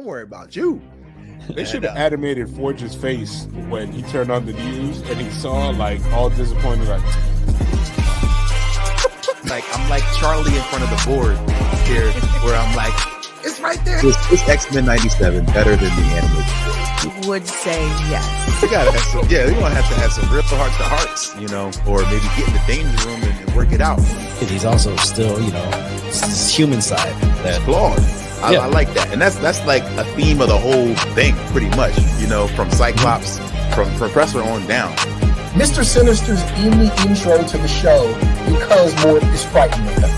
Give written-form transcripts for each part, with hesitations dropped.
Don't worry about you. They should have animated Forge's face when he turned on the news and he saw like all disappointed, like I'm like Charlie in front of the board here, where I'm like, it's right there. Is X-Men 97 better than the animated? Would say yes. You gotta have some, yeah, you're gonna have to have some real heart to hearts, you know, or maybe get in the danger room and work it out. And he's also still, you know, his human side that's flawed. I like that, and that's like a theme of the whole thing, pretty much. You know, from Cyclops, from Professor on down. Mr. Sinister's in the intro to the show because Mort is frightened of him.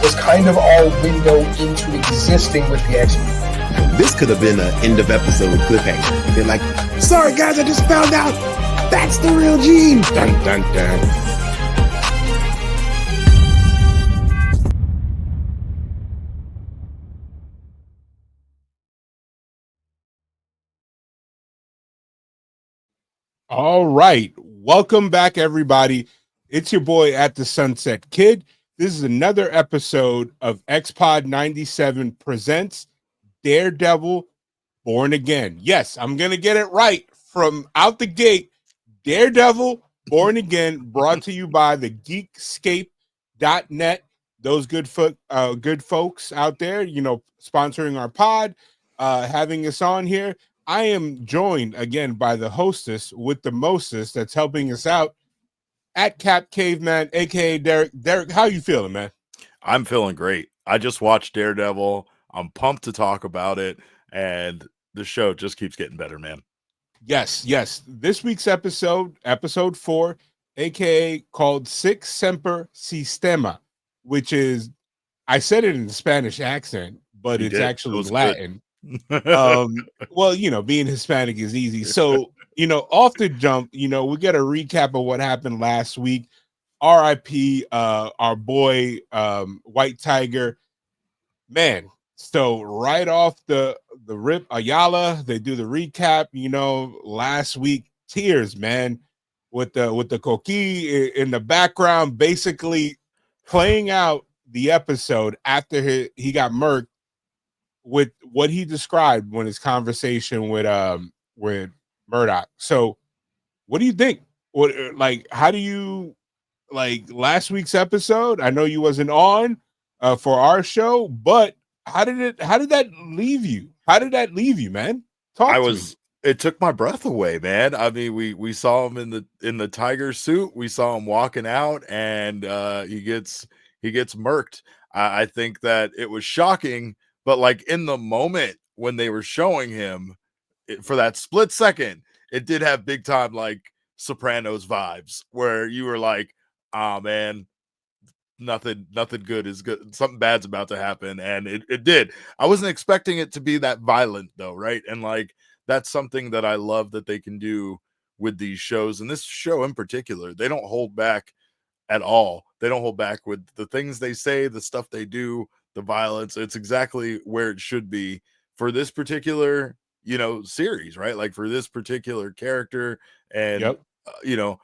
Was kind of our window into existing with the X-Men. This could have been an end of episode cliffhanger. They're like, sorry guys, I just found out that's the real Jean. Dun dun dun. All right. Welcome back, everybody. It's your boy at the Sunset Kid. This is another episode of Xpod 97 presents Daredevil Born Again. Yes, I'm going to get it right from out the gate. Daredevil Born Again, brought to you by the Geekscape.net. Those good folks out there, you know, sponsoring our pod, having us on here. I am joined again by the hostess with the mostest that's helping us out at Cap Caveman, aka Derek. Derek, how you feeling, man? I'm feeling great. I just watched Daredevil. I'm pumped to talk about it, and the show just keeps getting better, man. Yes. This week's episode 4, aka called Six Semper Sistema, which is, I said it in a Spanish accent, but it's actually Latin. Good. Well, you know, being Hispanic is easy. So, you know, off the jump, you know, we got a recap of what happened last week. RIP, our boy, White Tiger, man. So right off the rip, Ayala, they do the recap. You know, last week, tears, man, with the coquille in the background, basically playing out the episode after he got murked, with what he described when his conversation with Murdoch. So what do you think? What, like, how do you like last week's episode? I know you wasn't on for our show, but how did that leave you? How did that leave you, man? It took my breath away, man. I mean, we saw him in the tiger suit. We saw him walking out, and he gets murked. I think that it was shocking. But like in the moment when they were showing him for that split second, it did have big time like Sopranos vibes where you were like, "Ah, man, nothing good is good. Something bad's about to happen," and it did. I wasn't expecting it to be that violent though, right? And like that's something that I love that they can do with these shows, and this show in particular, they don't hold back at all. They don't hold back with the things they say, the stuff they do. The violence, it's exactly where it should be for this particular, you know, series, right? Like for this particular character. And, you know,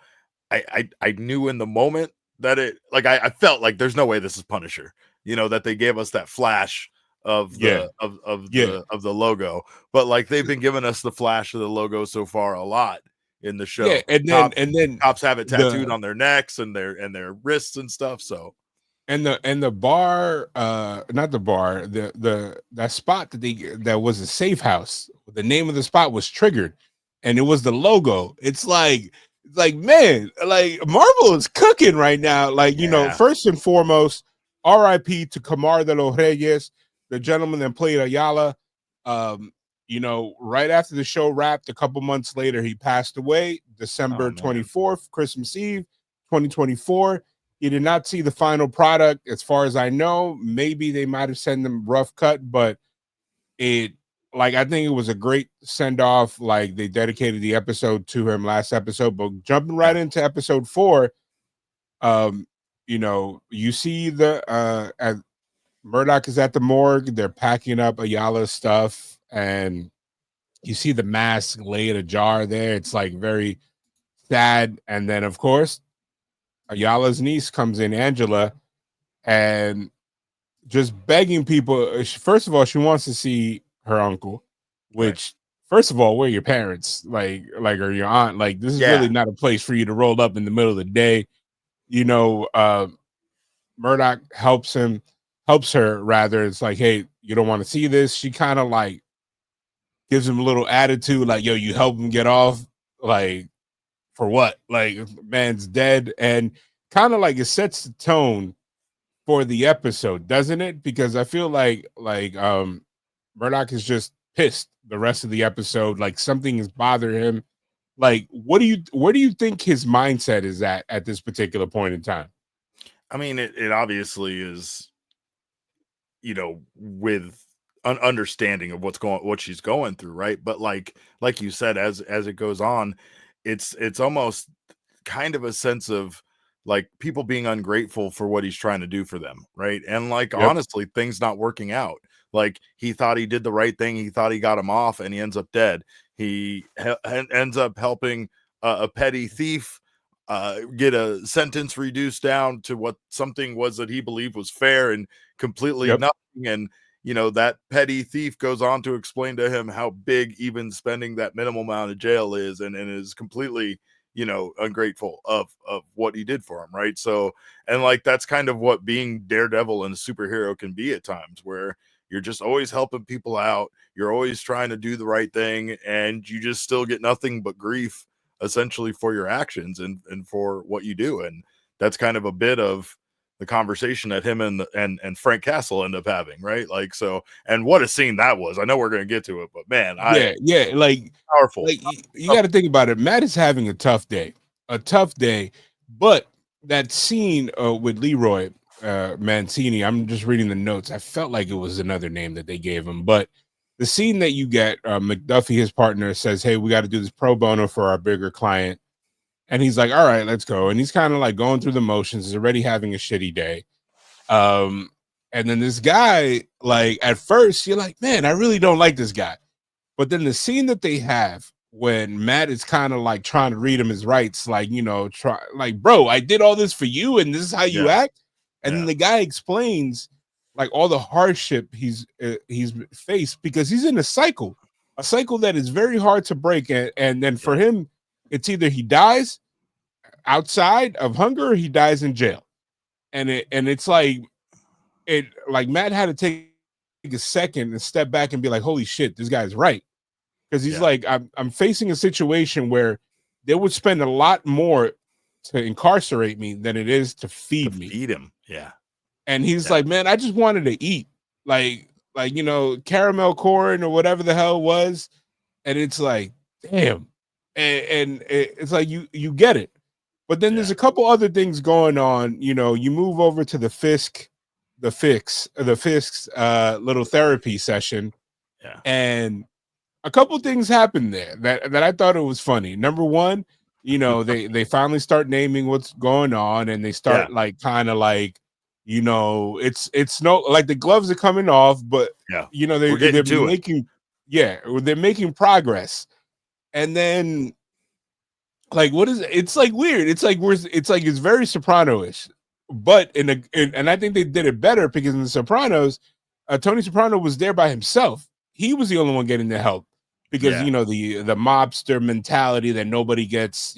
I knew in the moment that it, like, I felt like there's no way this is Punisher, you know, that they gave us that flash of the, of the logo, but like they've been giving us the flash of the logo so far a lot in the show. Yeah. And then cops have it tattooed on their necks and their wrists and stuff. So, and the bar, not the bar, that spot that was a safe house. The name of the spot was triggered, and it was the logo. It's like man, like Marvel is cooking right now. Like, you know, first and foremost, R.I.P. to Camar de los Reyes, the gentleman that played Ayala. You know, right after the show wrapped, a couple months later, he passed away, December 24th, Christmas Eve, 2024. He did not see the final product, as far as I know. Maybe they might have sent him rough cut, but I think it was a great send off. Like they dedicated the episode to him last episode. But jumping right into episode 4, you know, you see Murdoch is at the morgue. They're packing up Ayala's stuff, and you see the mask lay in a jar there. It's like very sad. And then, of course, Ayala's niece comes in, Angela, and just begging people. First of all, she wants to see her uncle, Right. which first of all, we're your parents, or your aunt. Like, this is really Yeah. not a place for you to roll up in the middle of the day. Murdoch helps her rather. It's like, hey, you don't want to see this. She kind of like gives him a little attitude, like, yo, you help him get off, like, for what? Like, man's dead. And kind of like it sets the tone for the episode, doesn't it? Because I feel like Murdoch is just pissed the rest of the episode, like something is bothering him. Like, where do you think his mindset is at this particular point in time? I mean, it obviously is, with an understanding of what she's going through, right? But like you said, as it goes on, it's almost kind of a sense of like people being ungrateful for what he's trying to do for them, right? And like Yep. honestly, things not working out. Like he thought he did the right thing, he thought he got him off, and he ends up dead. He ends up helping a petty thief get a sentence reduced down to what something was that he believed was fair and completely Yep. nothing. And that petty thief goes on to explain to him how big even spending that minimal amount of jail is, and is completely ungrateful of what he did for him, right? So, and like that's kind of what being Daredevil and a superhero can be at times, where you're just always helping people out, you're always trying to do the right thing, and you just still get nothing but grief essentially for your actions and for what you do. And that's kind of a bit of the conversation that him and Frank Castle end up having, right? Like, so, and what a scene that was. I know we're going to get to it, but man, Yeah, powerful. you got to think about it. Matt is having a tough day, but that scene with Leroy Mancini, I'm just reading the notes. I felt like it was another name that they gave him, but the scene that you get, McDuffie, his partner, says, hey, we got to do this pro bono for our bigger client. And he's like, all right, let's go. And he's kind of like going through the motions. He's already having a shitty day. And then this guy, like, at first, you're like, man, I really don't like this guy. But then the scene that they have when Matt is kind of like trying to read him his rights, like, bro, I did all this for you, and this is how you act. And then the guy explains like all the hardship he's faced because he's in a cycle that is very hard to break. And then for him, it's either he dies outside of hunger or he dies in jail. And it's like Matt had to take a second and step back and be like, holy shit, this guy's right. Because he's like, I'm facing a situation where they would spend a lot more to incarcerate me than it is to feed me. Feed him. Yeah. And he's like, man, I just wanted to eat caramel corn or whatever the hell it was. And it's like, damn. And it's like, you get it. But then there's a couple other things going on. You move over to the Fisk's little therapy session. Yeah. And a couple things happened there that I thought it was funny. Number one, they finally start naming what's going on, and they start it's no, like the gloves are coming off, but they're making progress. And then what is it? It's like weird. It's like it's very Soprano-ish, but and I think they did it better because in the Sopranos, Tony Soprano was there by himself. He was the only one getting the help because the mobster mentality that nobody gets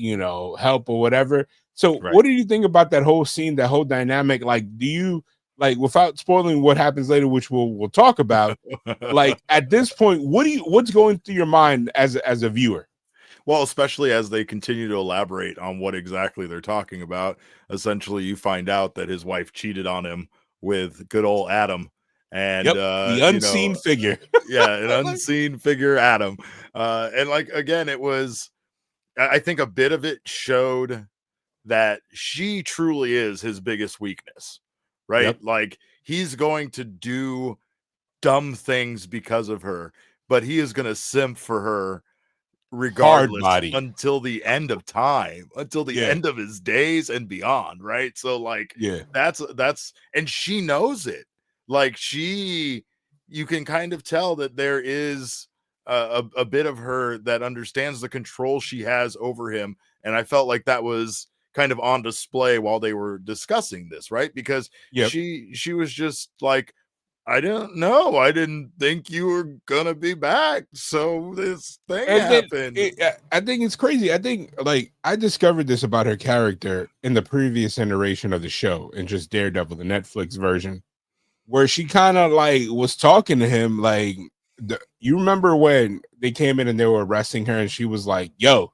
help or whatever. So what do you think about that whole scene, that whole dynamic? Like, do you without spoiling what happens later, which we'll talk about? Like at this point, what's going through your mind as a viewer? Well, especially as they continue to elaborate on what exactly they're talking about. Essentially, you find out that his wife cheated on him with good old Adam. And the unseen figure. An unseen figure, Adam. And again, it was, I think a bit of it showed that she truly is his biggest weakness, right? Yep. Like he's going to do dumb things because of her, but he is going to simp for her regardless until the end of time, until the end of his days and beyond, right? So that's and she knows it. Like you can kind of tell that there is a bit of her that understands the control she has over him, and I felt like that was kind of on display while they were discussing this, right? Because she was just like, I don't know. I didn't think you were gonna be back. So this thing And then happened. I think it's crazy. I think like I discovered this about her character in the previous iteration of the show, in just Daredevil, the Netflix version, where she kind of like was talking to him like you remember when they came in and they were arresting her and she was like, yo,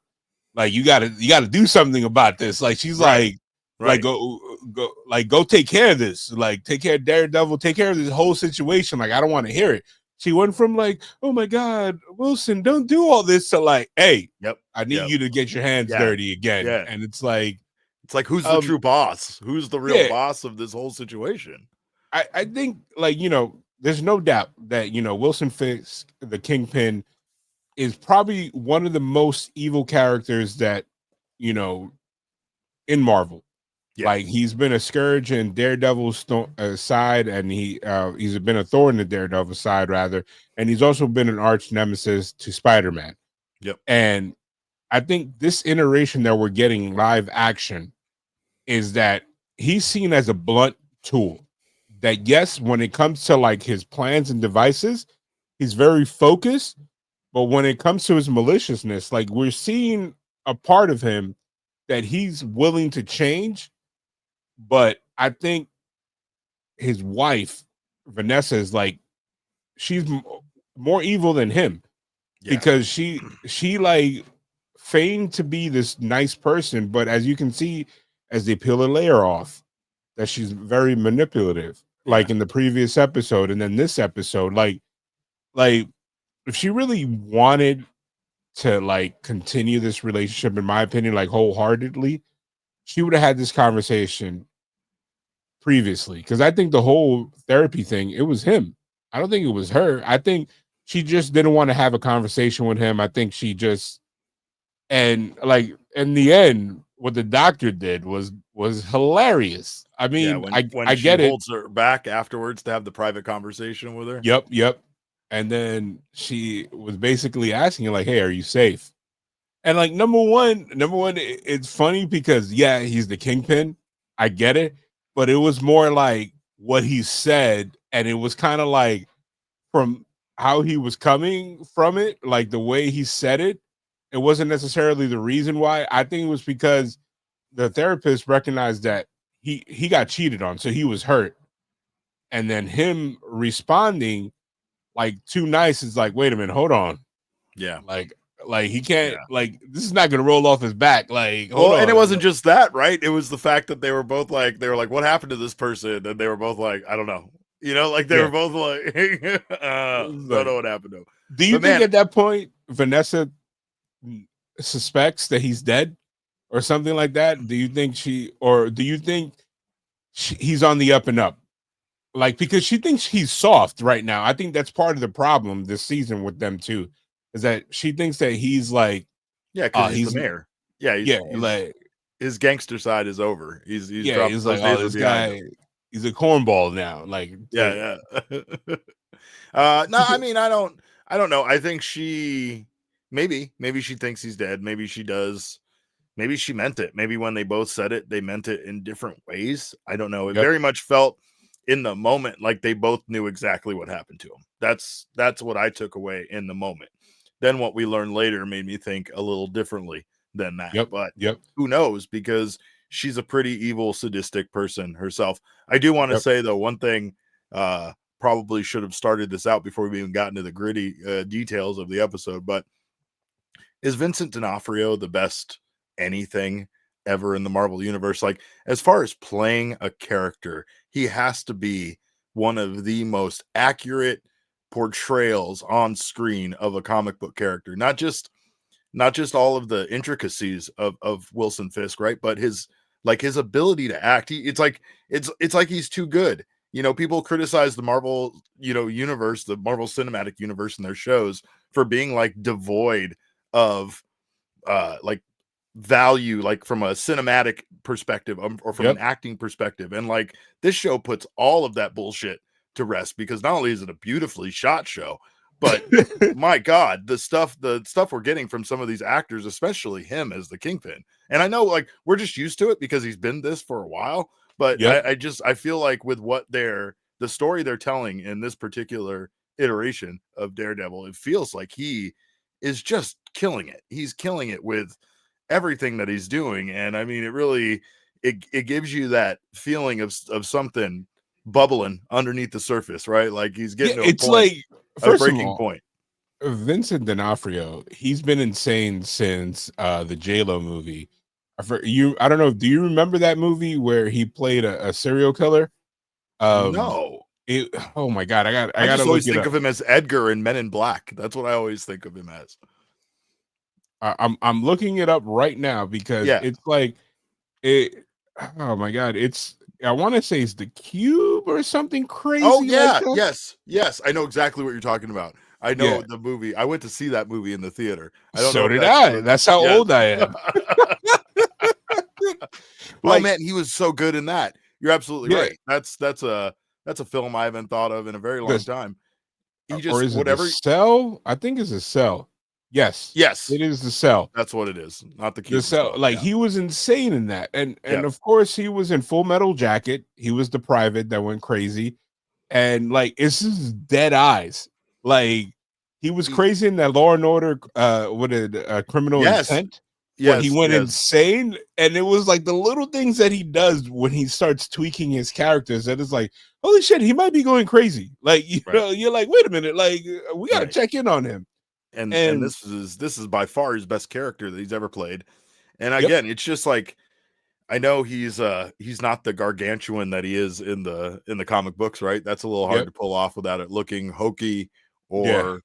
like you gotta do something about this. Like she's Right. like Right. go take care of this. Like take care of Daredevil, take care of this whole situation. Like I don't want to hear it. She went from like, oh my God, Wilson, don't do all this to like, hey, Yep. I need Yep. you to get your hands Yeah. dirty again. Yeah. And it's like, It's like, who's the true boss? Who's the real yeah, boss of this whole situation? I think like, there's no doubt that, Wilson Fisk, the Kingpin, is probably one of the most evil characters that, in Marvel. Yeah. Like he's been a scourge in Daredevil's side, and he's been a thorn in Daredevil's side rather, and he's also been an arch nemesis to Spider-Man. Yep. And I think this iteration that we're getting live action is that he's seen as a blunt tool. That yes, when it comes to like his plans and devices, he's very focused, but when it comes to his maliciousness, like we're seeing a part of him that he's willing to change. But I think his wife, Vanessa, is like, she's more evil than him because she like feigned to be this nice person. But as you can see, as they peel a layer off, that she's very manipulative, like in the previous episode. And then this episode, like if she really wanted to like continue this relationship, in my opinion, like wholeheartedly, she would have had this conversation previously, because I think the whole therapy thing, it was him. I don't think it was her. I think she just didn't want to have a conversation with him. I think she just, and like in the end, what the doctor did was hilarious. I mean, when I she get it. holds her back afterwards to have the private conversation with her. Yep. And then she was basically asking like, "Hey, are you safe?" And like number one, it's funny because he's the Kingpin. I get it. But it was more like what he said, and it was kind of like from how he was coming from it, like the way he said it. It wasn't necessarily the reason why. I think it was because the therapist recognized that he got cheated on, so he was hurt. And then him responding like too nice is like, wait a minute, hold on. Yeah. Like he can't, like this is not gonna roll off his back. Like, hold on. And it wasn't just that, right? It was the fact that they were like, what happened to this person? And they were both like, I don't know. Like they were both like, don't know what happened to him. Do you think at that point Vanessa suspects that he's dead or something like that? Do you think he's on the up and up? Like, because she thinks he's soft right now. I think that's part of the problem this season with them too, is that she thinks that he's like, because he's the mayor. Like his gangster side is over. He's like, oh, this guy, he's a cornball now. Like, no, I mean, I don't know. I think she maybe she thinks he's dead. Maybe she does. Maybe she meant it. Maybe when they both said it, they meant it in different ways. I don't know. It very much felt in the moment like they both knew exactly what happened to him. That's what I took away in the moment. Then what we learned later made me think a little differently than that. But who knows? Because she's a pretty evil, sadistic person herself. I do want to say though, one thing, probably should have started this out before we even got into the gritty details of the episode, but is Vincent D'Onofrio the best anything ever in the Marvel universe? Like, as far as playing a character, he has to be one of the most accurate portrayals on screen of a comic book character. Not just all of the intricacies of Wilson Fisk, right? But his ability to act. It's like he's too good. People criticize the Marvel, universe, the Marvel Cinematic Universe and their shows for being like devoid of like value, like from a cinematic perspective or from an acting perspective. And like this show puts all of that bullshit to rest, because not only is it a beautifully shot show, but my God, the stuff we're getting from some of these actors, especially him as the Kingpin. And I know like we're just used to it because he's been this for a while, but I feel like with what they're the story they're telling in this particular iteration of Daredevil, it feels like he is just killing it. He's killing it with everything that he's doing. And I mean, it really, it gives you that feeling of something bubbling underneath the surface, right? Like he's getting to a it's point, like, a first of breaking all, point. Vincent D'Onofrio, he's been insane since the J-Lo movie. I don't know, do you remember that movie where he played a serial killer? No. Oh my god, I I gotta just look always it think up. of him as Edgar in Men in Black. That's what I always think of him as. I'm looking it up right now because Yeah. it's like it. Oh my god, I want to say it's The Cube or something crazy. Oh yeah, like that. yes. I know exactly what you're talking about. I know Yeah. the movie. I went to see that movie in the theater. I don't So know if did that's I. That's how yes. old I am. Oh man, he was so good in that. You're absolutely Yeah. right. That's a film I haven't thought of in a very long time. He Or just is it The whatever. Cell? I think it's a Cell. Yes, Yes, it is The Cell. that's what it is. Not the The Cube. Cell, like he was insane in that, and Yeah. of course he was in Full Metal Jacket. He was the private that went crazy, and like it's just Dead Eyes. Like he was crazy in that Law and Order, Criminal Intent, where he went insane, and it was like the little things that he does when he starts tweaking his characters that is like, holy shit, he might be going crazy. Like you know, you're like, wait a minute, like we gotta check in on him. And this is by far his best character that he's ever played. And again, it's just like, I know he's not the gargantuan that he is in the comic books, right? That's a little hard to pull off without it looking hokey or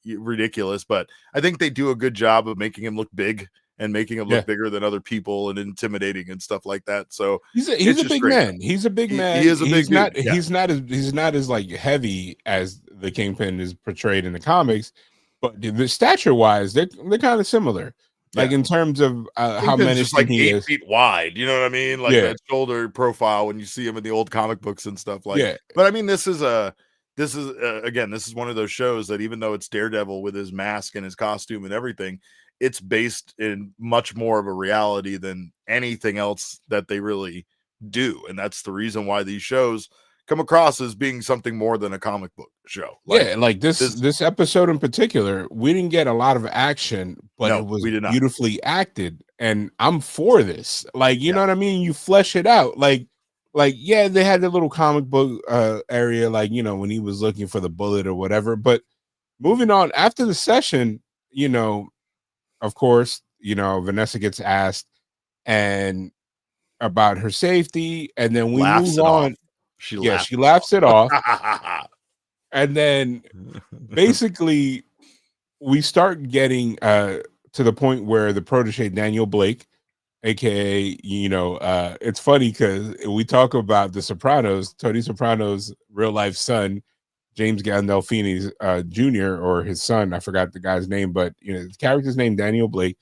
ridiculous. But I think they do a good job of making him look big and making him look bigger than other people and intimidating and stuff like that. So he's a big man. He's a big man. He is a big dude. He's not as like heavy as the Kingpin is portrayed in the comics, but the stature wise, they're kind of similar. Like in terms of how menacing like he 8 is. feet wide, you know what I mean? Like that shoulder profile when you see him in the old comic books and stuff like. But I mean, this is one of those shows that even though it's Daredevil with his mask and his costume and everything, it's based in much more of a reality than anything else that they really do, and that's the reason why these shows come across as being something more than a comic book show. Like this episode in particular, we didn't get a lot of action, but it was beautifully acted, and I'm for this. Like, you know what I mean? You flesh it out. Like they had the little comic book area, like, you know, when he was looking for the bullet or whatever. But moving on after the session, you know, of course, you know, Vanessa gets asked and about her safety, and then we move on. She laughs it off. And then basically we start getting to the point where the protege Daniel Blake, aka, you know, it's funny because we talk about the Sopranos, Tony Soprano's real life son, James Gandolfini's Jr., or his son, I forgot the guy's name, but you know, the character's name, Daniel Blake,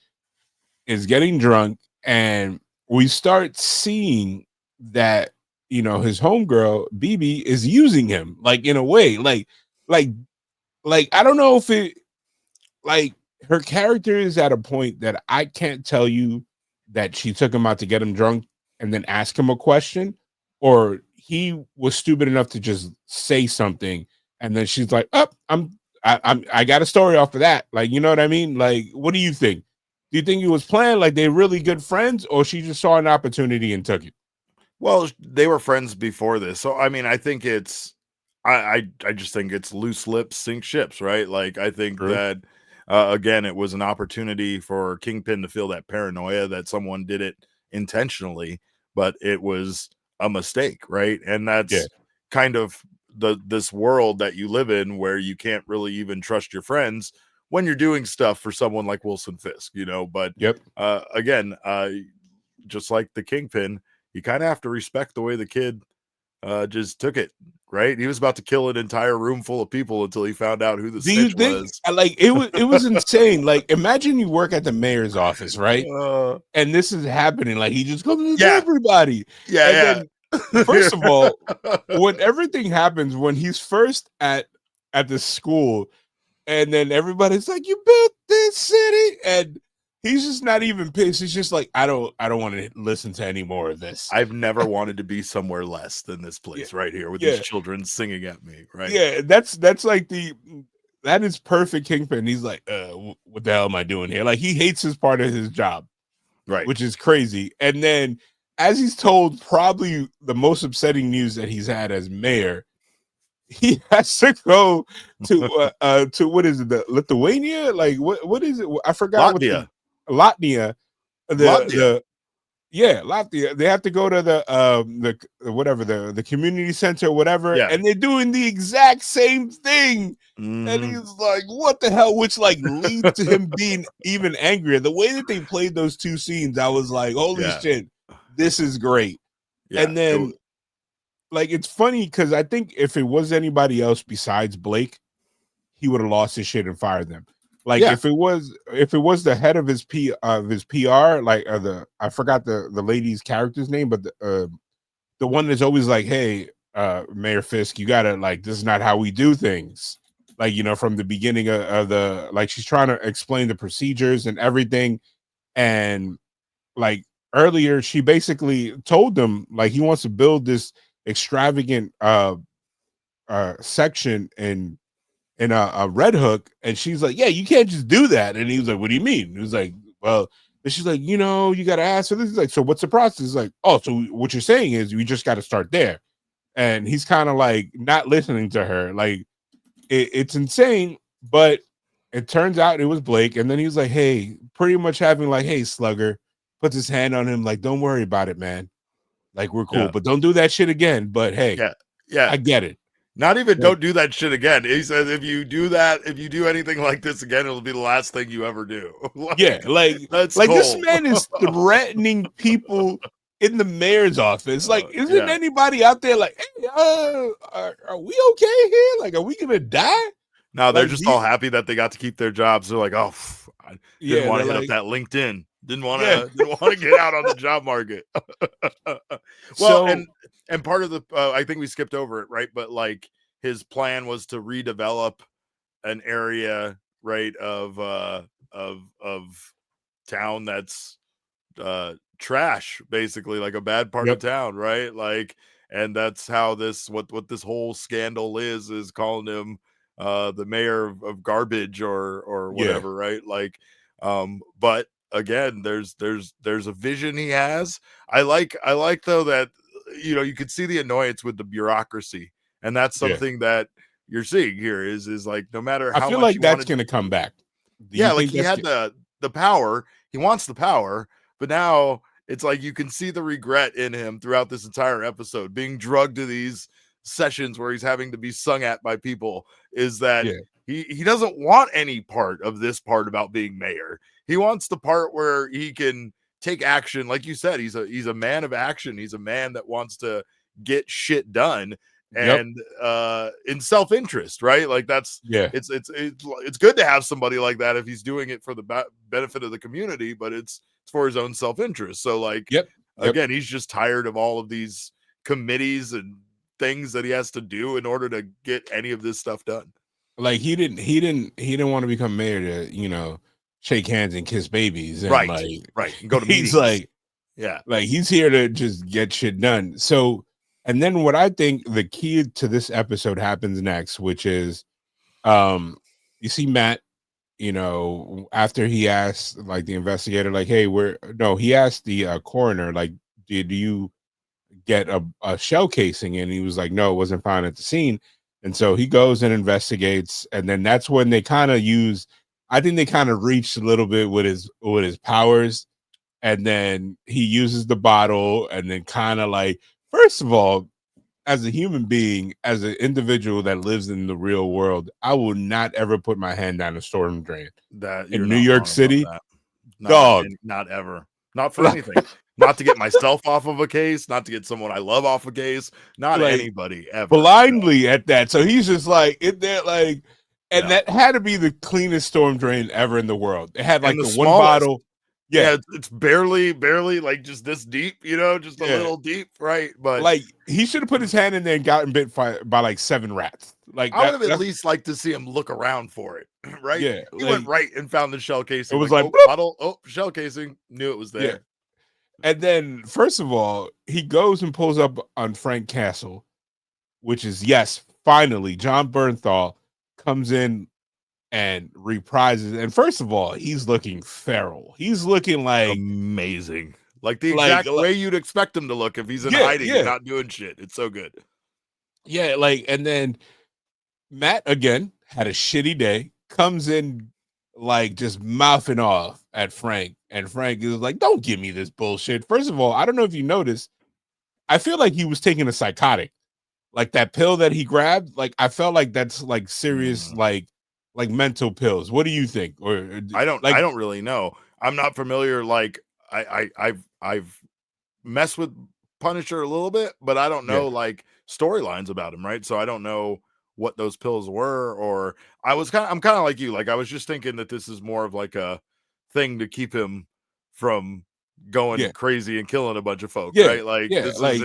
is getting drunk, and we start seeing that, you know, his homegirl BB is using him, like in a way, like I don't know if it, like, her character is at a point that I can't tell you that she took him out to get him drunk and then ask him a question, or he was stupid enough to just say something and then she's like, oh, I got a story off of that. Like, you know what I mean? Like, what do you think? Do you think it was planned, like they're really good friends, or she just saw an opportunity and took it? Well, they were friends before this. So, I mean, I think it's, I just think it's loose lips sink ships, right? Like, I think that, again, it was an opportunity for Kingpin to feel that paranoia that someone did it intentionally, but it was a mistake, right? And that's kind of this world that you live in where you can't really even trust your friends when you're doing stuff for someone like Wilson Fisk, you know. But again, just like the Kingpin, you kind of have to respect the way the kid just took it, right? He was about to kill an entire room full of people until he found out who the snitch was. Like, it was insane. Like, imagine you work at the mayor's office, right? And this is happening. Like, he just comes to everybody. Then, first of all, when everything happens, when he's first at the school, and then everybody's like, you built this city, and he's just not even pissed. He's just like, I don't want to listen to any more of this. I've never wanted to be somewhere less than this place right here with these children singing at me. Right? Yeah, that's like that is perfect Kingpin. He's like, what the hell am I doing here? Like he hates his part of his job, right? Which is crazy. And then, as he's told, probably the most upsetting news that he's had as mayor, he has to go to what is it, the Lithuania? Like what is it? I forgot. Latvia. Latvia. Latvia. Latvia. They have to go to the whatever the community center, whatever, and they're doing the exact same thing. Mm-hmm. And he's like, "What the hell?" Which like leads to him being even angrier. The way that they played those two scenes, I was like, "Holy shit, this is great!" Yeah, and then, like, it's funny because I think if it was anybody else besides Blake, he would have lost his shit and fired them. Like if it was the head of his PR, like I forgot the lady's character's name, but the one that's always like, "Hey, Mayor Fisk, you gotta like this is not how we do things." Like, you know, from the beginning of the, like, she's trying to explain the procedures and everything. And like earlier, she basically told them like he wants to build this extravagant section in a Red Hook. And she's like, "Yeah, you can't just do that." And he was like, "What do you mean?" He was like, "Well," and she's like, "You know, you got to ask for this." He's like, "So what's the process?" He's like, "Oh, so what you're saying is we just got to start there." And he's kind of like not listening to her. Like, it's insane, but it turns out it was Blake. And then he was like, "Hey," pretty much having like, "Hey, Slugger," puts his hand on him like, "Don't worry about it, man. Like, we're cool, but don't do that shit again." But hey, I get it. Not even don't do that shit again. He says if you do anything like this again, it'll be the last thing you ever do. That's like cool. This man is threatening people in the mayor's office. Like, isn't anybody out there like, "Hey, are we okay here? Like, are we gonna die?" No, they're just all happy that they got to keep their jobs. They're like, "Oh, I didn't want to hit up that LinkedIn. Didn't want to get out on the job market." Well, and part of the I think we skipped over it, right? But like his plan was to redevelop an area, right, of town that's trash, basically, like a bad part of town, right? Like, and that's how this what this whole scandal is calling him the mayor of garbage or whatever, right? Like, but again, there's a vision he has. I like though that, you know, you could see the annoyance with the bureaucracy, and that's something that you're seeing here is like, no matter how I feel much like that's going to come back. Like he had the power, he wants the power, but now it's like you can see the regret in him throughout this entire episode, being drugged to these sessions where he's having to be sung at by people, is that he doesn't want any part of this part about being mayor. He wants the part where he can take action. Like you said, he's a man of action. He's a man that wants to get shit done, and in self-interest, right? Like that's it's good to have somebody like that if he's doing it for the benefit of the community, but it's for his own self-interest. So like again, he's just tired of all of these committees and things that he has to do in order to get any of this stuff done. Like he didn't want to become mayor to, you know, shake hands and kiss babies, and right, and go to meetings. He's like, like he's here to just get shit done. So, and then what I think the key to this episode happens next, which is, you see Matt, you know, after he asked like the investigator, like, "Hey, he asked the coroner, like, did you get a shell casing?" And he was like, "No, it wasn't found at the scene." And so he goes and investigates, and then that's when they kind of I think they kind of reached a little bit with his powers, and then he uses the bottle, and then kind of like, first of all, as a human being, as an individual that lives in the real world, I will not ever put my hand down a storm drain. That in New York City, not ever, not for anything. Not to get myself off of a case, not to get someone I love off a case, not like, anybody ever. Blindly at that. So he's just like in there, like, and that had to be the cleanest storm drain ever in the world. It had like the one bottle. Yeah, it's barely like just this deep, just a yeah. little deep, right? But Like he should have put his hand in there and gotten bit by like 7 rats. Like I would have at that's least liked to see him look around for it, right? yeah. He went Like right and found the shell it casing, was like, like oh, bloop, bottle, oh, shell casing, knew it was yeah. there. And then first of all, he goes and pulls up on Frank Castle, which is yes, finally John Bernthal comes in and reprises. And first of all, he's looking feral. He's looking Amazing. Like the like exact way you'd expect him to look if he's in yeah, hiding and yeah, not doing shit. It's so good. yeah. Like and then Matt again had a shitty day, comes in like just mouthing off at Frank, and Frank is like, "Don't give me this bullshit." First of all, I don't know if you noticed, I feel like he was taking a psychotic, like that pill that he grabbed. Like I felt like that's like serious, like mental pills. What do you think? Or I like, don't really know. I'm not familiar. Like I've messed with Punisher a little bit, but I don't yeah, know like storylines about him, right? So I don't know what those pills were, or I'm kind of like you. Like I was just thinking that this is more of like a thing to keep him from going yeah, crazy and killing a bunch of folk, yeah, right? Like yeah, like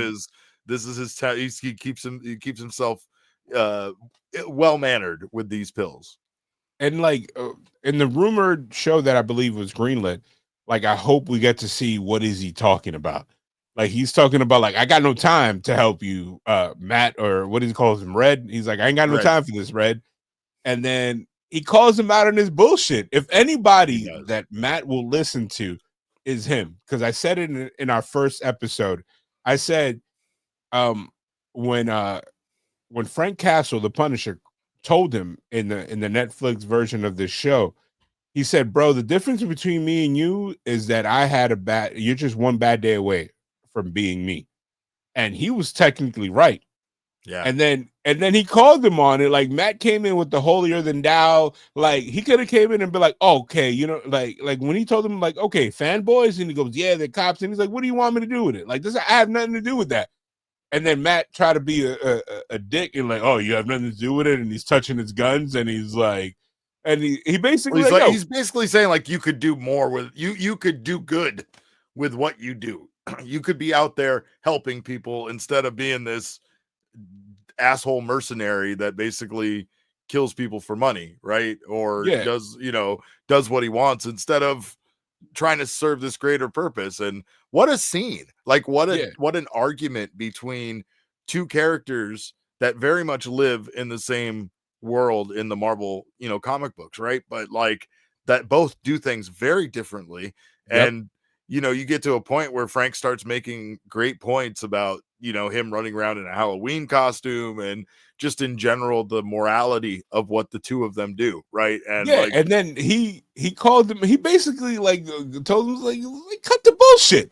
this is his he keeps himself uh well mannered with these pills. and like in the rumored show that I believe was greenlit, like I hope we get to see what is he talking about. Like he's talking about like I got no time to help you, Matt, or what he calls him, Red. He's like I ain't got no Red. time for this, Red. And then he calls him out on his bullshit. If He anybody does. that Matt will listen to is him, because I said it in our first episode. I said um when Frank Castle, the Punisher, told him in the Netflix version of this show, he said, "Bro, the difference between me and you is that I had a bad. You're just one bad day away from being me," and he was technically right. Yeah. And then he called him on it. Like Matt came in with the holier than thou. Like he could have came in and be like, oh, "Okay, like when he told him like, okay, fanboys," and he goes, "Yeah, they're cops," and he's like, "What do you want me to do with it? Like this, I have nothing to do with that." And then Matt tried to be a dick and like, "Oh, you have nothing to do with it," and he's touching his guns, and he's like, and he basically Well, like, "Yo, he's basically saying like you could do more with you could do good with what you do. You could be out there helping people instead of being this asshole mercenary that basically kills people for money, right? Or yeah, does what he wants instead of trying to serve this greater purpose." And what a scene. Like yeah, what an argument between two characters that very much live in the same world in the Marvel, comic books, right? But like that both do things very differently. yep, And you get to a point where Frank starts making great points about, him running around in a Halloween costume and just in general the morality of what the two of them do, right? And yeah." like And then he called him. He basically like told him like cut the bullshit.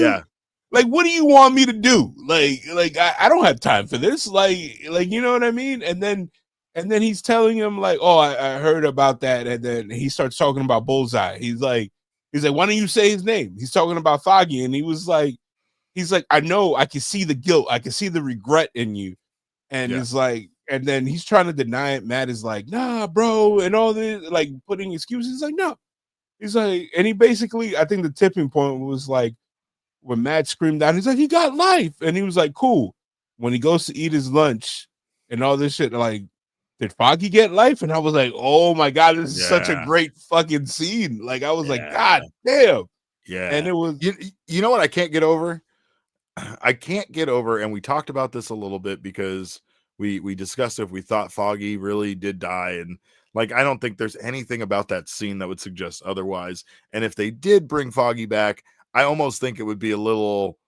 yeah, Like what do you want me to do? Like I don't have time for this. Like you know what I mean? And then he's telling him like, "Oh, I heard about that." And then he starts talking about Bullseye. He's like, "Why don't you say his name?" He's talking about Foggy, and he's like, "I know, I can see the guilt, I can see the regret in you." And yeah, it's like, and then he's trying to deny it. Matt is like, "Nah, bro," and all this, like putting excuses. He's like, "No." He's like, and he basically, I think the tipping point was like when Matt screamed out, he's like, "He got life," and he was like, "Cool." When he goes to eat his lunch and all this shit, like, did Foggy get life? And I was like, "Oh my god, this is such a yeah, great fucking scene." Like, I was like, yeah, "God damn!" And yeah. it was, You know what I can't get over? I can't get over, and we talked about this a little bit because we discussed if we thought Foggy really did die, and like I don't think there's anything about that scene that would suggest otherwise. And if they did bring Foggy back, I almost think it would be a little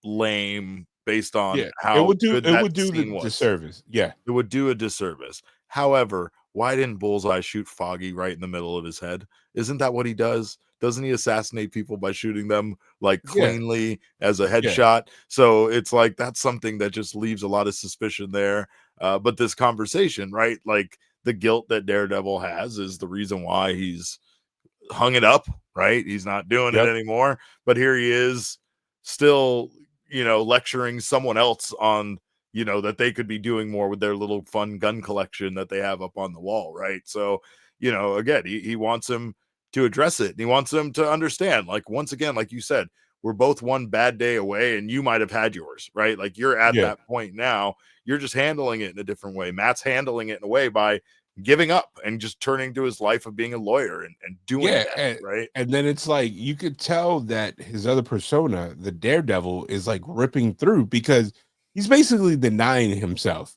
lame based on yeah, how good it that would do the scene was. disservice. Yeah, It would do a disservice. However, why didn't Bullseye shoot Foggy right in the middle of his head? Isn't that what he does? Doesn't he assassinate people by shooting them like yeah, cleanly as a yeah, headshot? So it's like that's something that just leaves a lot of suspicion there. But this conversation, right? Like the guilt that Daredevil has is the reason why he's hung it up, right? He's not doing it yep, anymore. But here he is still, lecturing someone else on, that they could be doing more with their little fun gun collection that they have up on the wall, right? So, again, he wants him to address it. And he wants them to understand, like, once again, like you said, we're both one bad day away, and you might have had yours, right? Like, you're at Yeah. that point now. You're just handling it in a different way. Matt's handling it in a way by giving up and just turning to his life of being a lawyer and doing that, right? And then it's like you could tell that his other persona, the Daredevil, is like ripping through because he's basically denying himself.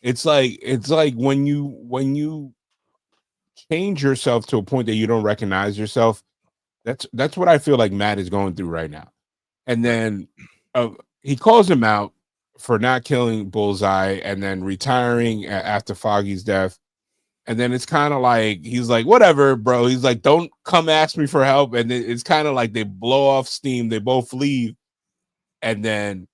It's like when you change yourself to a point that you don't recognize yourself. That's what I feel like Matt is going through right now. And then he calls him out for not killing Bullseye and then retiring after Foggy's death. And then it's kind of like he's like, whatever, bro. He's like, don't come ask me for help. And it's kind of like they blow off steam. They both leave. And then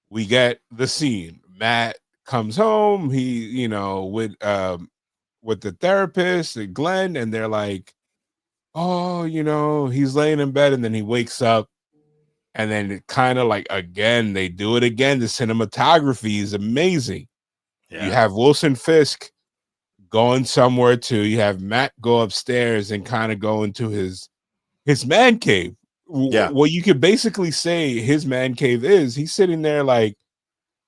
we get the scene. Matt comes home. He, with the therapist and Glenn, and they're like, oh, he's laying in bed, and then he wakes up. And then it kind of like, again, they do it again. The cinematography is amazing. Yeah. You have Wilson Fisk going somewhere too. You have Matt go upstairs and kind of go into his man cave. Yeah. What you could basically say his man cave is, he's sitting there like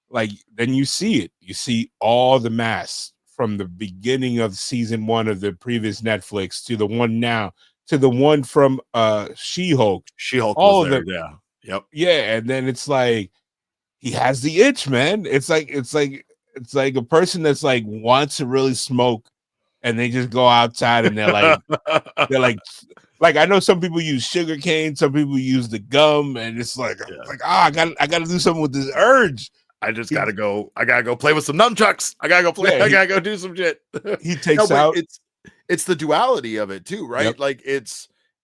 then you see it. You see all the masks from the beginning of season 1 of the previous Netflix to the one now to the one from She-Hulk. She-Hulk all was there, of them. yeah. Yep. Yeah, and then it's like he has the itch, man. It's like a person that's like wants to really smoke, and they just go outside and they're like I know some people use sugar cane, some people use the gum, and it's like I gotta do something with this urge. I gotta go play with some nunchucks. I gotta go play. Yeah, I gotta go do some shit. He takes out. It's the duality of it too, right? Yep. Like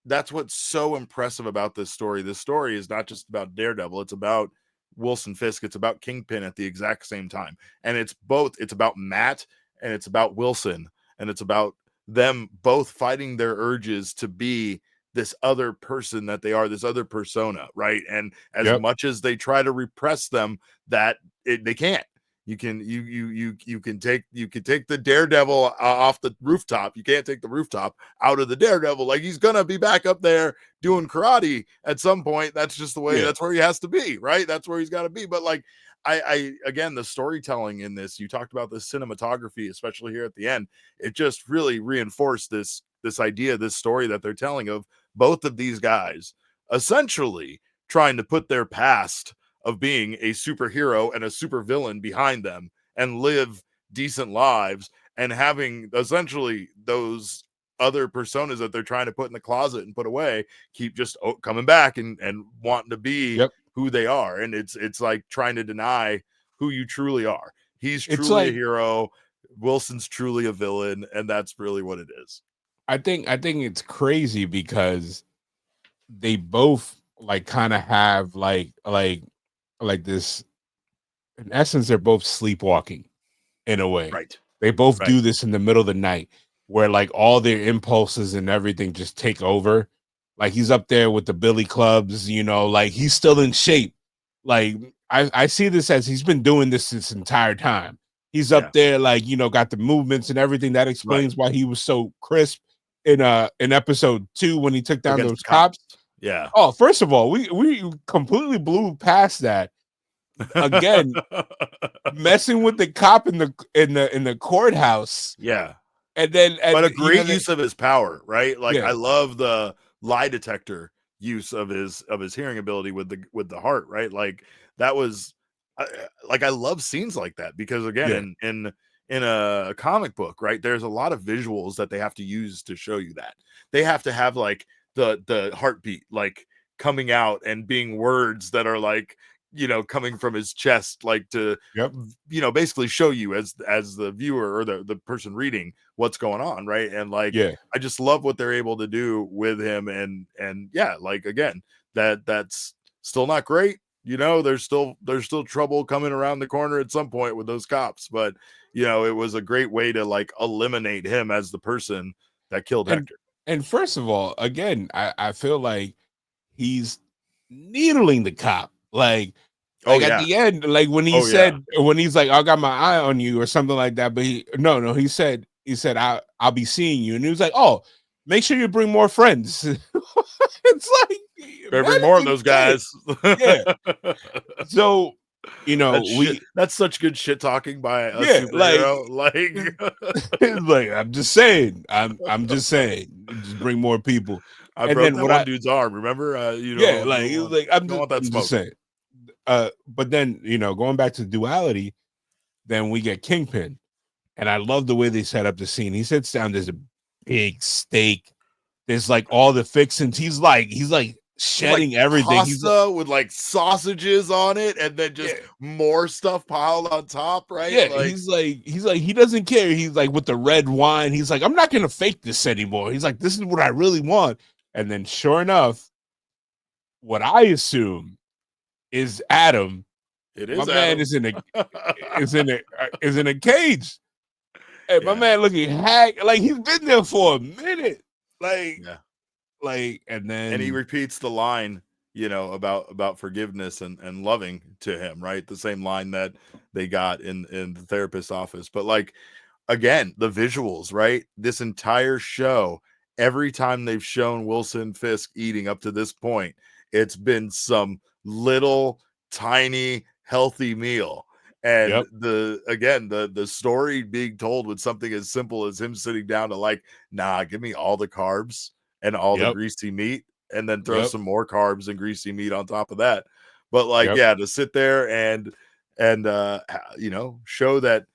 that's what's so impressive about this story. This story is not just about Daredevil. It's about Wilson Fisk. It's about Kingpin at the exact same time. And it's both. It's about Matt and it's about Wilson. And it's about them both fighting their urges to be this other person that they are, this other persona, right? And as much as they try to repress them, they can't. You can take the Daredevil off the rooftop. You can't take the rooftop out of the Daredevil. Like, he's gonna be back up there doing karate at some point. That's just the way. That's where he has to be, right? That's where he's got to be. But like, I again, the storytelling in this, you talked about the cinematography, especially here at the end. It just really reinforced this idea, this story that they're telling of both of these guys essentially trying to put their past of being a superhero and a supervillain behind them and live decent lives, and having essentially those other personas that they're trying to put in the closet and put away keep just coming back and wanting to be who they are. And it's like trying to deny who you truly are. He's truly a hero. Wilson's truly a villain. And that's really what it is. I think it's crazy because they both like kind of have like this, in essence, they're both sleepwalking in a way. Right. They both do this in the middle of the night where like all their impulses and everything just take over. Like, he's up there with the billy clubs, like he's still in shape. Like, I see this as he's been doing this entire time. He's up there, like, got the movements and everything. That explains why he was so crisp in episode 2 when he took down those cops. Yeah. Oh, first of all, we completely blew past that. Again, messing with the cop in the courthouse. Yeah. And then but a great use of his power, right? Like, I love the lie detector use of his hearing ability with the heart, right? Like, that was I love scenes like that because, again, in a comic book, right, there's a lot of visuals that they have to use to show you that. They have to have like the heartbeat like coming out and being words that are like, coming from his chest, like to basically show you as the viewer or the person reading what's going on, right? And like, I just love what they're able to do with him. And like, again, that's still not great. There's still trouble coming around the corner at some point with those cops, but it was a great way to like eliminate him as the person that killed Hector. And first of all, again, I feel like he's needling the cop. Like at the end, like when he when he's like, I got my eye on you or something like that. But he said, I'll be seeing you. And he was like, oh, make sure you bring more friends. It's like, Better what bring more are of you those guys. Yeah. So, you know, that's such good shit talking by a Yeah, superhero. like I'm just saying, I'm just saying, just bring more people. I And broke then that one dude's arm. Remember? yeah, like it was like I'm don't want that just smoke. saying. But then, you know, going back to duality, then we get Kingpin, and I love the way they set up the scene. He sits down. There's a big steak. There's like all the fixings. He's like shedding Like everything. He's pasta with like sausages on it, and then just more stuff piled on top, right? Yeah, Like, he's like he doesn't care. He's like with the red wine. He's like, I'm not gonna fake this anymore. He's like, this is what I really want. And then, sure enough, what I assume is Adam. it My is man Adam. is in a cage. And my man looking hack, like he's been there for a minute. And then And he repeats the line, you know, about forgiveness and loving to him, right? The same line that they got in the therapist's office. But like, again, the visuals, right? This entire show, every time they've shown Wilson Fisk eating up to this point, it's been some little tiny healthy meal. And the story being told with something as simple as him sitting down to like, nah, give me all the carbs and all the greasy meat, and then throw some more carbs and greasy meat on top of that. But like, to sit there and you know, show that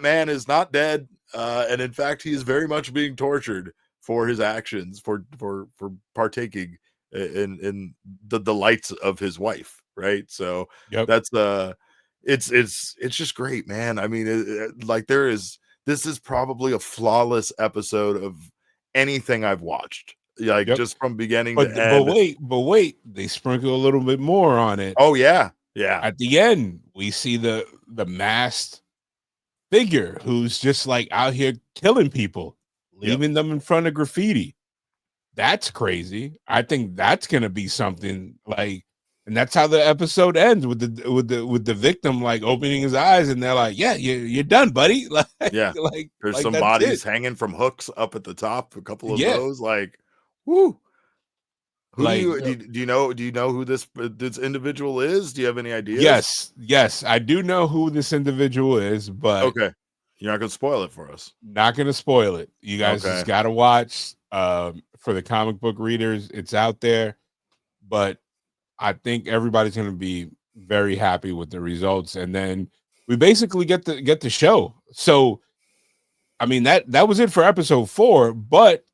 man is not dead, and in fact, he is very much being tortured for his actions, for partaking in the delights of his wife, right? So that's it's just great, man. I mean, this is probably a flawless episode of anything I've watched, like just from beginning to end. But wait, they sprinkle a little bit more on it. Oh yeah. At the end, we see the masked figure who's just like out here killing people, leaving them in front of graffiti. That's crazy. I think that's gonna be something like. And that's how the episode ends with the victim like opening his eyes, and they're like, "Yeah, you're done, buddy." Like, there's some bodies hanging from hooks up at the top. A couple of those, like, whoo. Do you know who this individual is? Do you have any ideas? Yes, I do know who this individual is, but okay, you're not gonna spoil it for us. Not gonna spoil it. You guys just gotta watch. For the comic book readers, it's out there, but I think everybody's going to be very happy with the results. And then we basically get the show. So, I mean, that was it for episode 4. But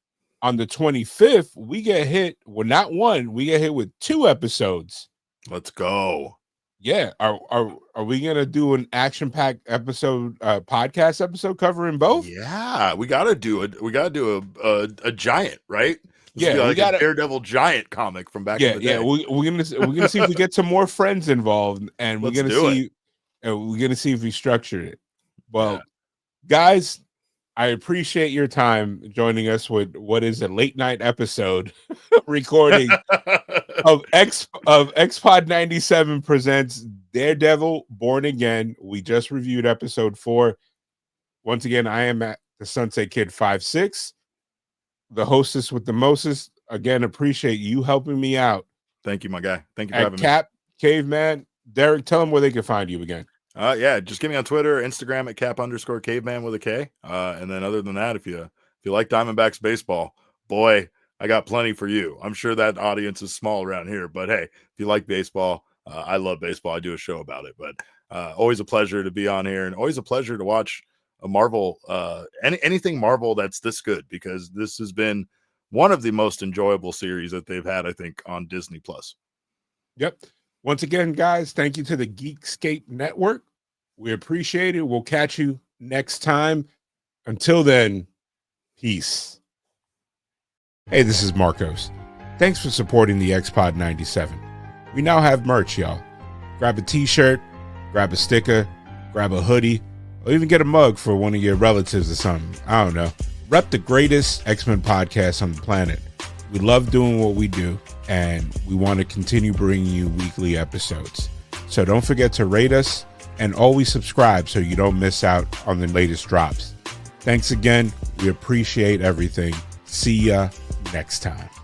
on the 25th, we get hit. Well, not one. We get hit with 2 episodes. Let's go. Yeah. Are we going to do an action-packed episode, podcast episode covering both? Yeah. We got to do a giant, right? We got a Daredevil giant comic from back in the day. We're gonna see if we get some more friends involved, and we're gonna see if we structured it. Well, guys, I appreciate your time joining us with what is a late night episode recording of Xpod 97 presents Daredevil Born Again. We just reviewed episode 4. Once again, I am at the Sunset Kid 56. The hostess with the mostest. Again, appreciate you helping me out. Thank you, my guy. Thank you for having me. Cap Caveman. Derek, tell them where they can find you again. Just get me on Twitter, Instagram at Cap_Caveman with a K. And then other than that, if you like Diamondbacks baseball, boy, I got plenty for you. I'm sure that audience is small around here, but hey, if you like baseball, I love baseball. I do a show about it, but always a pleasure to be on here, and always a pleasure to watch a Marvel, anything Marvel that's this good, because this has been one of the most enjoyable series that they've had, I think, on Disney Plus. Yep. Once again, guys, thank you to the Geekscape Network. We appreciate it. We'll catch you next time. Until then, peace. Hey, this is Marcos. Thanks for supporting the Xpod 97. We now have merch, y'all. Grab a t-shirt, grab a sticker, grab a hoodie, or even get a mug for one of your relatives or something. I don't know. Rep the greatest X-Men podcast on the planet. We love doing what we do, and we want to continue bringing you weekly episodes. So don't forget to rate us and always subscribe so you don't miss out on the latest drops. Thanks again. We appreciate everything. See ya next time.